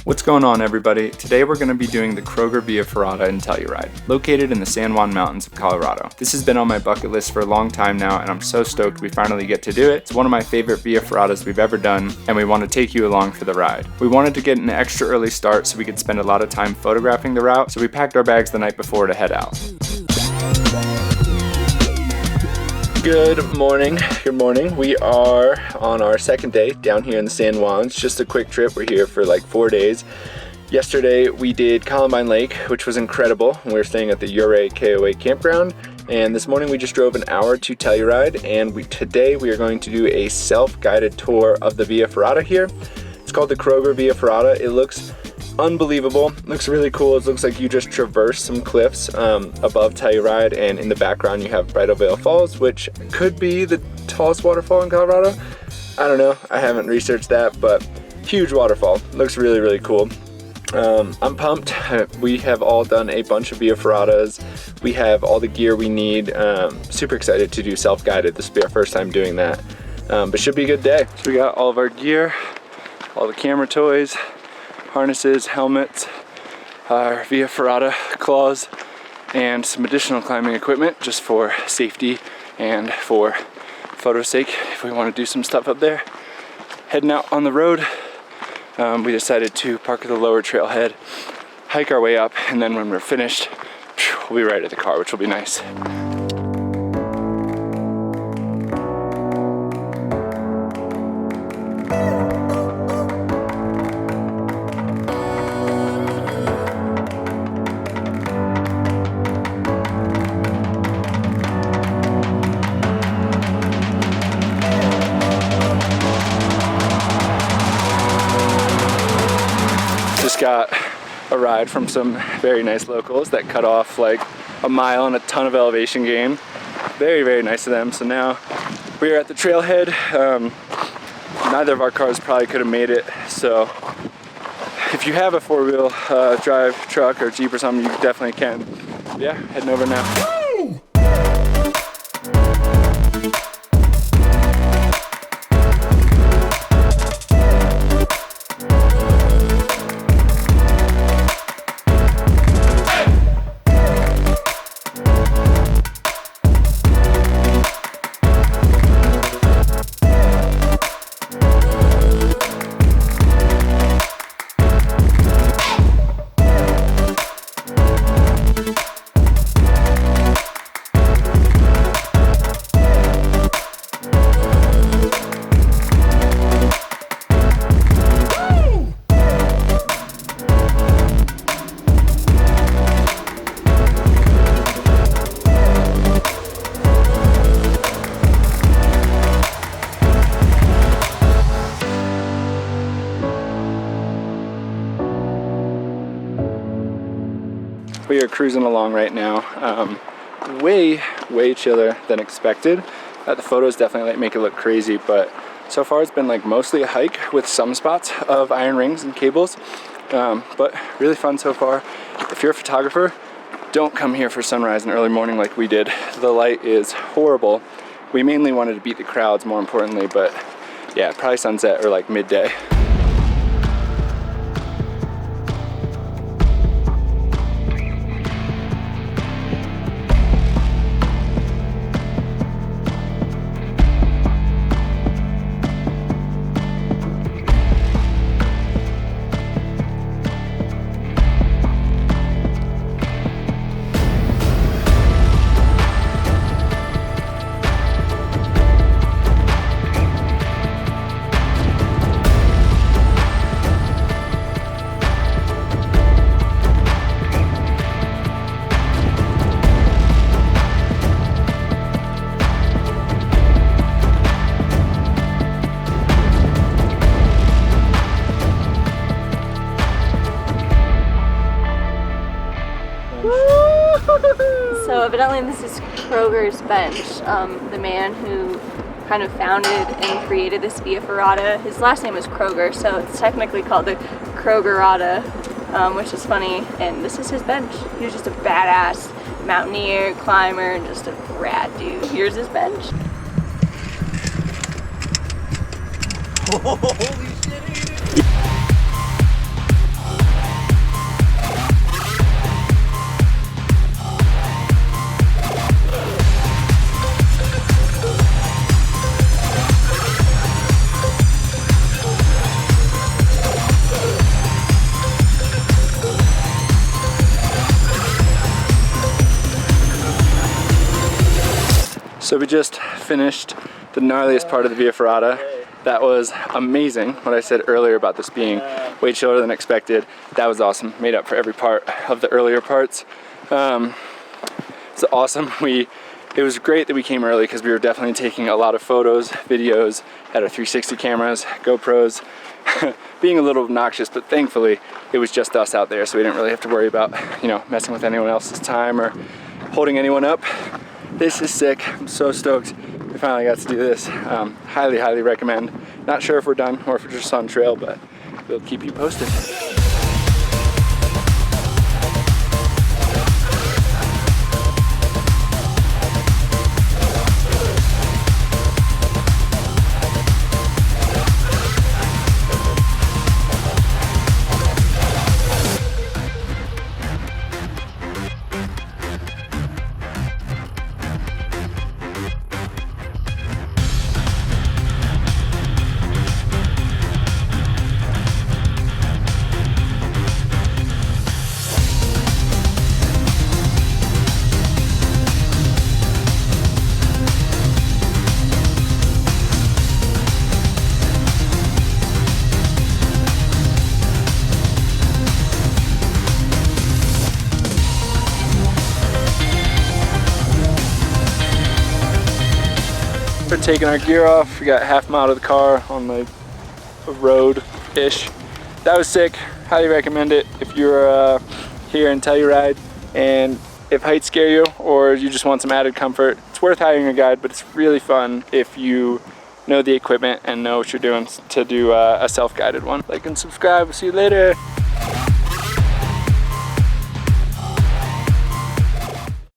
What's going on, everybody? Today we're going to be doing the Kroger Via Ferrata in Telluride, located in the San Juan Mountains of Colorado. This has been on my bucket list for a long time now, and I'm so stoked we finally get to do it. It's one of my favorite Via Ferratas we've ever done, and we want to take you along for the ride. We wanted to get an extra early start so we could spend a lot of time photographing the route, so we packed our bags the night before to head out. Good morning. We are on our second day down here in the San Juans. Just a quick trip. We're here for like 4 days. Yesterday we did Columbine Lake, which was incredible. We were staying at the Ouray KOA campground. And this morning we just drove an hour to Telluride, and today we are going to do a self-guided tour of the Via Ferrata here. It's called the Kroger Via Ferrata. It looks unbelievable. It looks really cool. It looks like you just traverse some cliffs above Telluride, and in the background you have Bridal Veil Falls, which could be the tallest waterfall in Colorado. I don't know. I haven't researched that, but huge waterfall. Looks really, really cool. I'm pumped. We have all done a bunch of Via Ferratas. We have all the gear we need. Super excited to do self-guided. This will be our first time doing that, but should be a good day. So we got all of our gear, all the camera toys, harnesses, helmets, our Via Ferrata claws, and some additional climbing equipment just for safety and for photo's sake if we want to do some stuff up there. Heading out on the road, we decided to park at the lower trailhead, hike our way up, and then when we're finished, we'll be right at the car, which will be nice. Just got a ride from some very nice locals that cut off like a mile and a ton of elevation gain. Very, very nice of them. So now we are at the trailhead. Neither of our cars probably could have made it. So if you have a four-wheel drive truck or Jeep or something, you definitely can. Yeah, heading over now. We are cruising along right now. Way chiller than expected. The photos definitely make it look crazy, but so far it's been like mostly a hike with some spots of iron rings and cables, but really fun so far. If you're a photographer, don't come here for sunrise and early morning like we did. The light is horrible. We mainly wanted to beat the crowds, more importantly, but yeah, probably sunset or like midday. So evidently this is Kroger's bench. The man who kind of founded and created this Via Ferrata, his last name is Kroger, so it's technically called the Krogerata, which is funny. And this is his bench. He was just a badass mountaineer, climber, and just a rad dude. Here's his bench. Holy shit, Hayden! So we just finished the gnarliest part of the Via Ferrata. That was amazing. What I said earlier about this being way chiller than expected, that was awesome. Made up for every part of the earlier parts. It's awesome. It was great that we came early because we were definitely taking a lot of photos, videos, had our 360 cameras, GoPros, being a little obnoxious, but thankfully it was just us out there, so we didn't really have to worry about, messing with anyone else's time or holding anyone up. This is sick. I'm so stoked we finally got to do this. Highly, highly recommend. Not sure if we're done or if we're just on trail, but we'll keep you posted. We're taking our gear off. We got half a mile to the car on like a road-ish. That was sick. Highly recommend it if you're here in Telluride and if heights scare you or you just want some added comfort. It's worth hiring a guide, but it's really fun if you know the equipment and know what you're doing to do a self-guided one. Like and subscribe. We'll see you later.